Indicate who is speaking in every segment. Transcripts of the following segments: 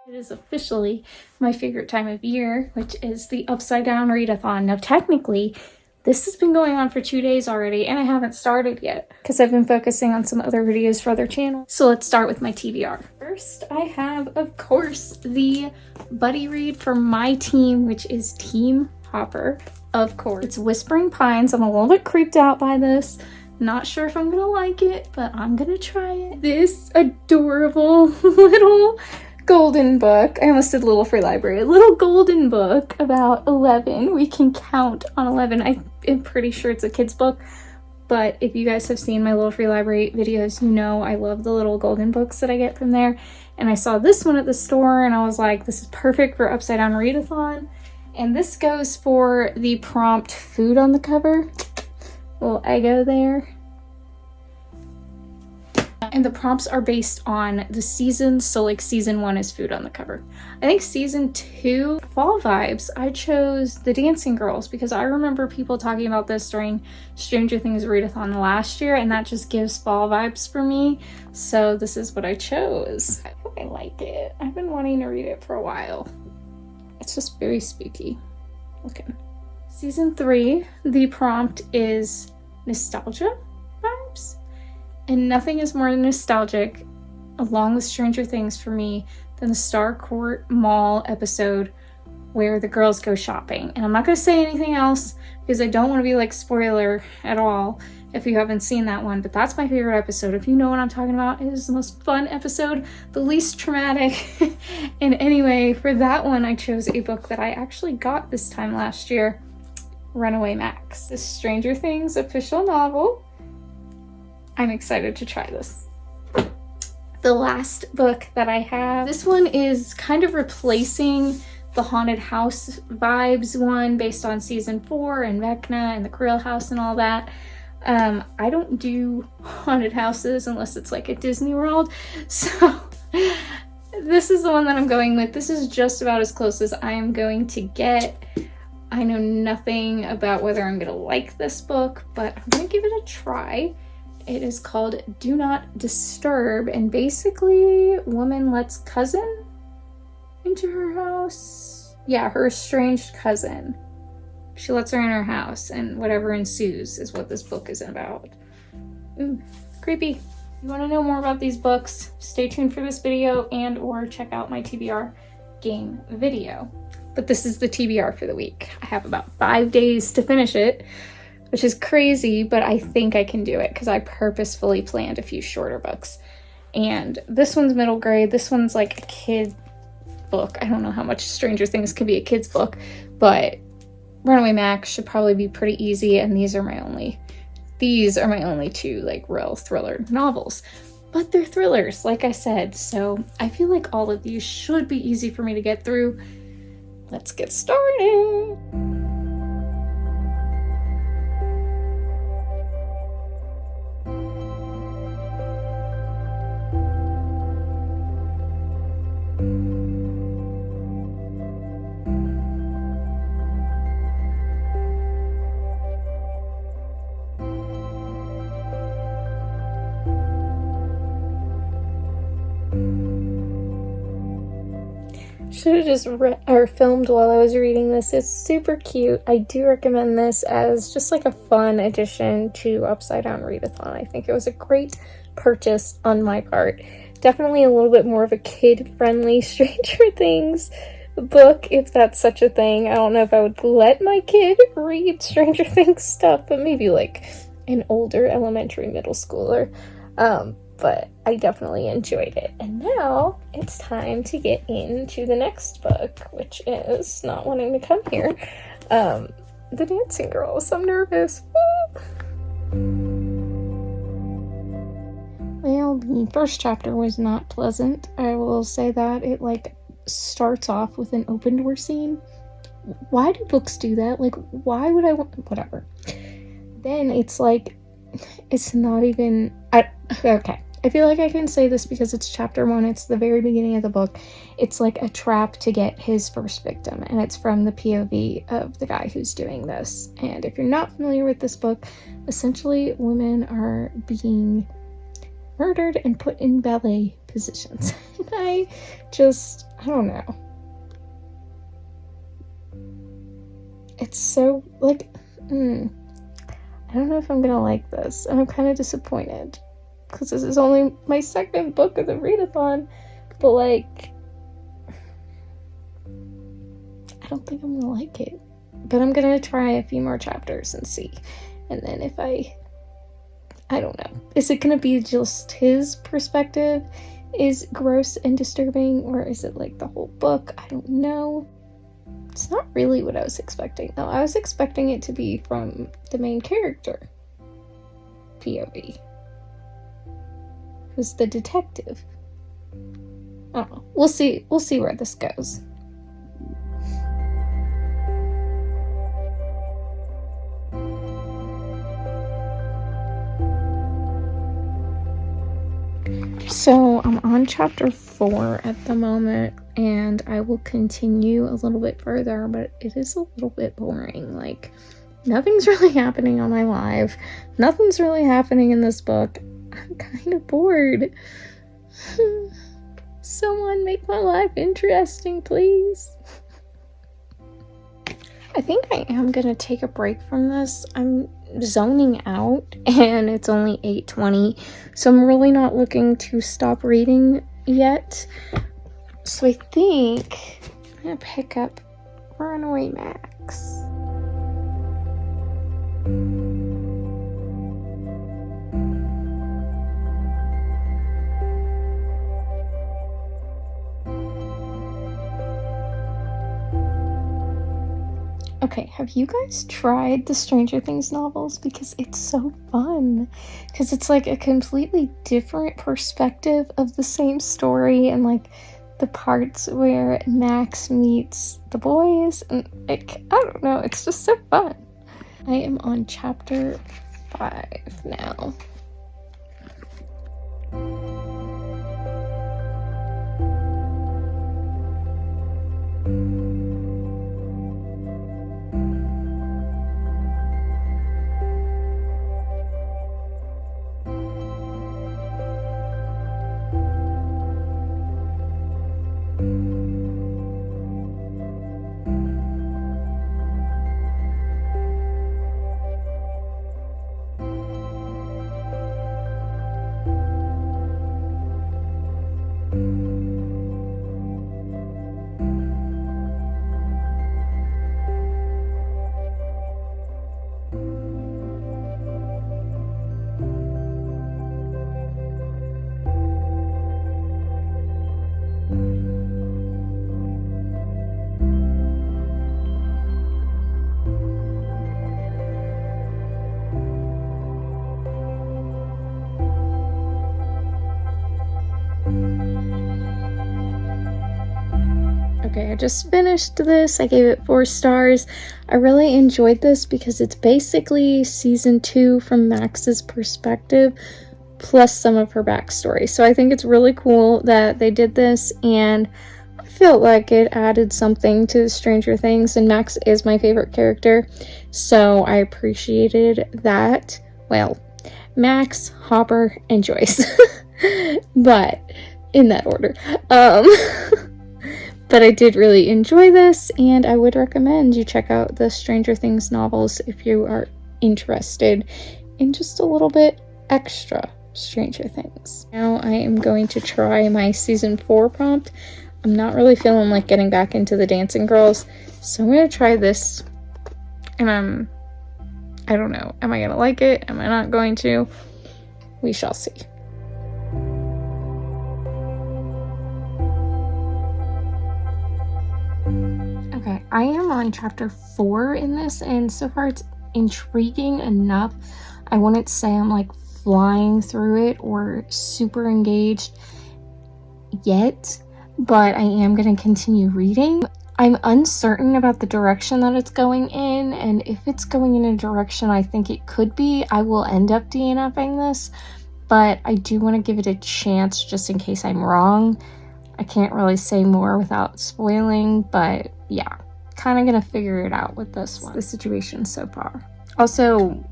Speaker 1: It is officially my favorite time of year, which is the Upside Down Readathon. Now, technically, this has been going on for 2 days already, and I haven't started yet because I've been focusing on some other videos for other channels. So let's start with my TBR. First, I have, of course, the buddy read for my team, which is Team Hopper, of course. It's Whispering Pines. I'm a little bit creeped out by this. Not sure if I'm gonna like it, but I'm gonna try it. This adorable little golden book. I almost said little free library. A little golden book about 11. We can count on 11. I am pretty sure it's a kid's book, but if you guys have seen my little free library videos, you know I love the little golden books that I get from there. And I saw this one at the store and I was like, this is perfect for Upside Down Readathon. And this goes for the prompt food on the cover. Little Eggo there. And the prompts are based on the seasons, so like season 1 is food on the cover. I think season 2, fall vibes, I chose the Dancing Girls because I remember people talking about this during Stranger Things Readathon last year, and that just gives fall vibes for me. So this is what I chose. I hope I like it. I've been wanting to read it for a while. It's just very spooky looking. Season 3, the prompt is nostalgia vibes. And nothing is more nostalgic, along with Stranger Things for me, than the Starcourt Mall episode where the girls go shopping. And I'm not going to say anything else because I don't want to be like spoiler at all if you haven't seen that one. But that's my favorite episode. If you know what I'm talking about, it is the most fun episode, the least traumatic. And anyway, for that one, I chose a book that I actually got this time last year, Runaway Max, the Stranger Things official novel. I'm excited to try this. The last book that I have, this one is kind of replacing the haunted house vibes one based on season 4 and Vecna and the Krill House and all that. I don't do haunted houses unless it's like at Disney World. So this is the one that I'm going with. This is just about as close as I am going to get. I know nothing about whether I'm gonna like this book, but I'm gonna give it a try. It is called Do Not Disturb, and basically, woman lets cousin into her house. Yeah, her estranged cousin. She lets her in her house, and whatever ensues is what this book is about. Ooh, creepy. If you want to know more about these books, stay tuned for this video and or check out my TBR game video. But this is the TBR for the week. I have about 5 days to finish it, which is crazy, but I think I can do it because I purposefully planned a few shorter books. And this one's middle grade. This one's like a kid book. I don't know how much Stranger Things can be a kid's book, but Runaway Max should probably be pretty easy. And these are my only 2 like real thriller novels. But they're thrillers, like I said. So I feel like all of these should be easy for me to get through. Let's get started. Should have just filmed while I was reading this. It's super cute. I do recommend this as just like a fun addition to Upside Down Readathon. I think it was a great purchase on my part. Definitely a little bit more of a kid-friendly Stranger Things book, if that's such a thing. I don't know if I would let my kid read Stranger Things stuff, but maybe like an older elementary, middle schooler. But I definitely enjoyed it. And now it's time to get into the next book, which is not wanting to come here. The Dancing Girls. I'm nervous. Well, the first chapter was not pleasant. I will say that. It like starts off with an open door scene. Why do books do that? Like, why would I want... Whatever. Then it's like, it's not even... Okay. I feel like I can say this because it's chapter 1. It's the very beginning of the book. It's like a trap to get his first victim, and it's from the POV of the guy who's doing this. And if you're not familiar with this book, essentially women are being murdered and put in ballet positions. And I I don't know. It's so, like, I don't know if I'm gonna like this. I'm kind of disappointed because this is only my second book of the readathon, but like, I don't think I'm gonna like it. But I'm gonna try a few more chapters and see. And then if I don't know. Is it gonna be just his perspective is gross and disturbing, or is it like the whole book? I don't know. It's not really what I was expecting, though. I was expecting it to be from the main character, POV, who's the detective. I don't know. We'll see where this goes. So I'm on chapter 4 at the moment, and I will continue a little bit further, but it is a little bit boring. Like, nothing's really happening on my live. Nothing's really happening in this book. I'm kind of bored. Someone make my life interesting, please. I think I am gonna take a break from this. I'm zoning out and it's only 8:20, so I'm really not looking to stop reading yet. So I think I'm gonna pick up Runaway Max. Okay, have you guys tried the Stranger Things novels? Because it's so fun. Because it's like a completely different perspective of the same story, and like the parts where Max meets the boys, and like, I don't know, it's just so fun. I am on chapter 5 now. Okay, I just finished this. I gave it 4 stars. I really enjoyed this because it's basically season 2 from Max's perspective, plus some of her backstory. So I think it's really cool that they did this, and I felt like it added something to Stranger Things, and Max is my favorite character, so I appreciated that. Well, Max, Hopper, and Joyce. But in that order. But I did really enjoy this, and I would recommend you check out the Stranger Things novels if you are interested in just a little bit extra Stranger Things. Now I am going to try my season 4 prompt. I'm not really feeling like getting back into the Dancing Girls, so I'm going to try this, and I don't know. Am I going to like it? Am I not going to? We shall see. Okay, I am on chapter 4 in this, and so far it's intriguing enough. I wouldn't say I'm like flying through it or super engaged yet, but I am going to continue reading. I'm uncertain about the direction that it's going in, and if it's going in a direction I think it could be, I will end up DNFing this, but I do want to give it a chance just in case I'm wrong. I can't really say more without spoiling, but yeah, kind of gonna figure it out with this one. The situation so far. Also,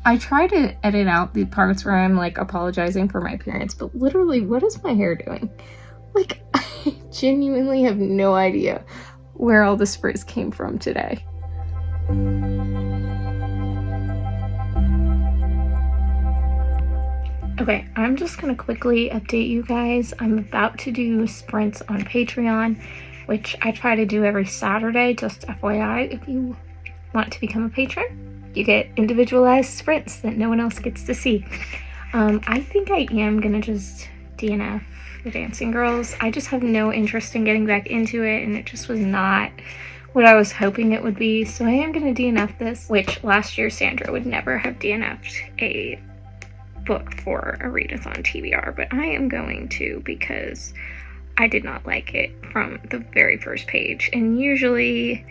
Speaker 1: I try to edit out the parts where I'm like apologizing for my appearance, but literally, what is my hair doing? Like, I genuinely have no idea where all the spritz came from today. Okay, I'm just gonna quickly update you guys. I'm about to do sprints on Patreon, which I try to do every Saturday, just FYI. If you want to become a patron, you get individualized sprints that no one else gets to see. I think I am gonna just DNF the Dancing Girls. I just have no interest in getting back into it, and it just was not what I was hoping it would be. So I am gonna DNF this, which last year Sandra would never have DNF'd a book for a readathon TBR, but I am going to because I did not like it from the very first page, and usually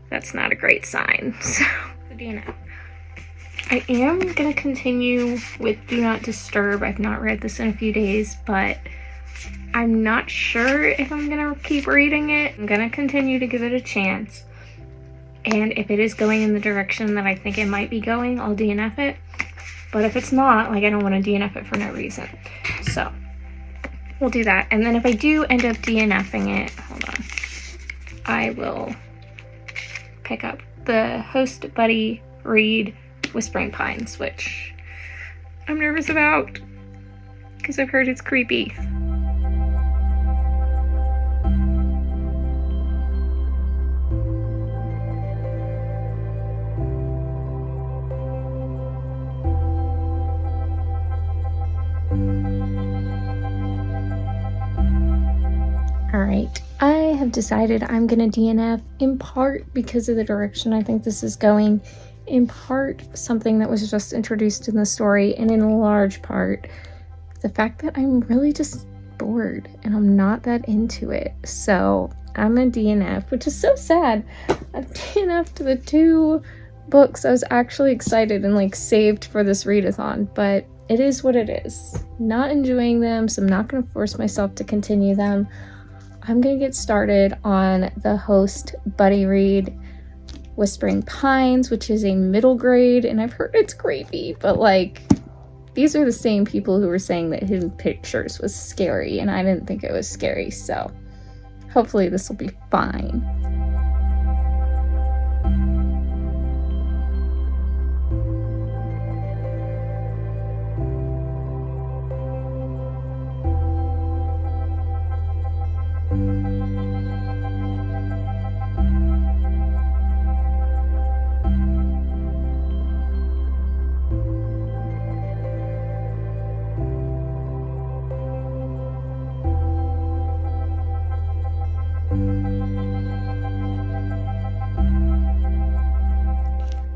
Speaker 1: that's not a great sign. So the DNF. I am going to continue with Do Not Disturb. I've not read this in a few days, but I'm not sure if I'm going to keep reading it. I'm going to continue to give it a chance, and if it is going in the direction that I think it might be going, I'll DNF it. But if it's not, like, I don't want to DNF it for no reason. So we'll do that. And then if I do end up DNFing it, hold on, I will pick up the Host Buddy Read Whispering Pines, which I'm nervous about because I've heard it's creepy. Alright, I have decided I'm going to DNF, in part because of the direction I think this is going, in part something that was just introduced in the story, and in large part the fact that I'm really just bored and I'm not that into it. So I'm a DNF, which is so sad. I've DNF'd the 2 books I was actually excited and like saved for this readathon, but it is what it is. Not enjoying them, so I'm not going to force myself to continue them. I'm going to get started on the Host Buddy Read Whispering Pines, which is a middle grade, and I've heard it's creepy, but like, these are the same people who were saying that Hidden Pictures was scary, and I didn't think it was scary, so hopefully this will be fine.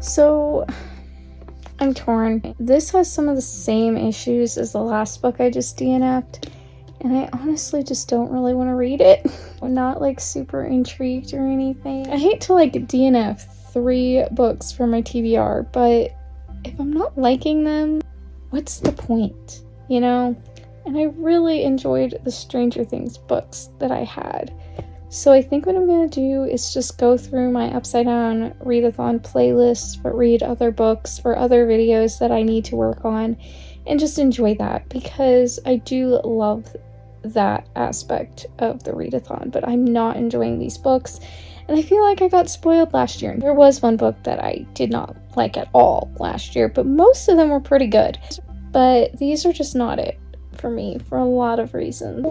Speaker 1: So I'm torn. This has some of the same issues as the last book I just DNF'd, and I honestly just don't really want to read it. I'm not like super intrigued or anything. I hate to like DNF 3 books for my TBR, but if I'm not liking them, what's the point, you know? And I really enjoyed the Stranger Things books that I had. So I think what I'm going to do is just go through my Upside Down Readathon playlist, but read other books for other videos that I need to work on, and just enjoy that, because I do love that aspect of the readathon, but I'm not enjoying these books, and I feel like I got spoiled last year. There was one book that I did not like at all last year, but most of them were pretty good. But these are just not it for me for a lot of reasons.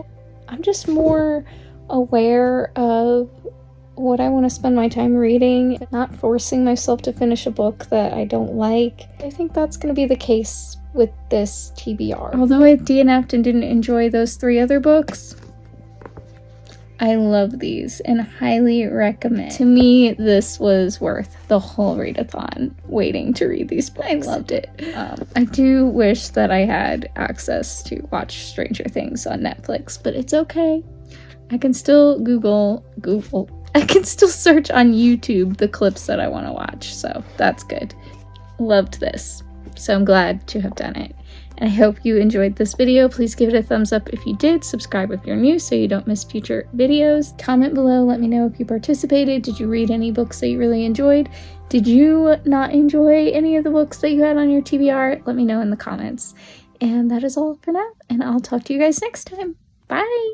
Speaker 1: I'm just more aware of what I want to spend my time reading, not forcing myself to finish a book that I don't like. I think that's going to be the case with this TBR. Although I DNF'd and didn't enjoy those 3 other books, I love these and highly recommend. To me, this was worth the whole readathon waiting to read these books. I loved it. I do wish that I had access to watch Stranger Things on Netflix, but it's okay. I can still I can still search on YouTube the clips that I want to watch, so that's good. Loved this, so I'm glad to have done it. And I hope you enjoyed this video. Please give it a thumbs up if you did. Subscribe if you're new so you don't miss future videos. Comment below, let me know if you participated. Did you read any books that you really enjoyed? Did you not enjoy any of the books that you had on your TBR? Let me know in the comments. And that is all for now, and I'll talk to you guys next time. Bye!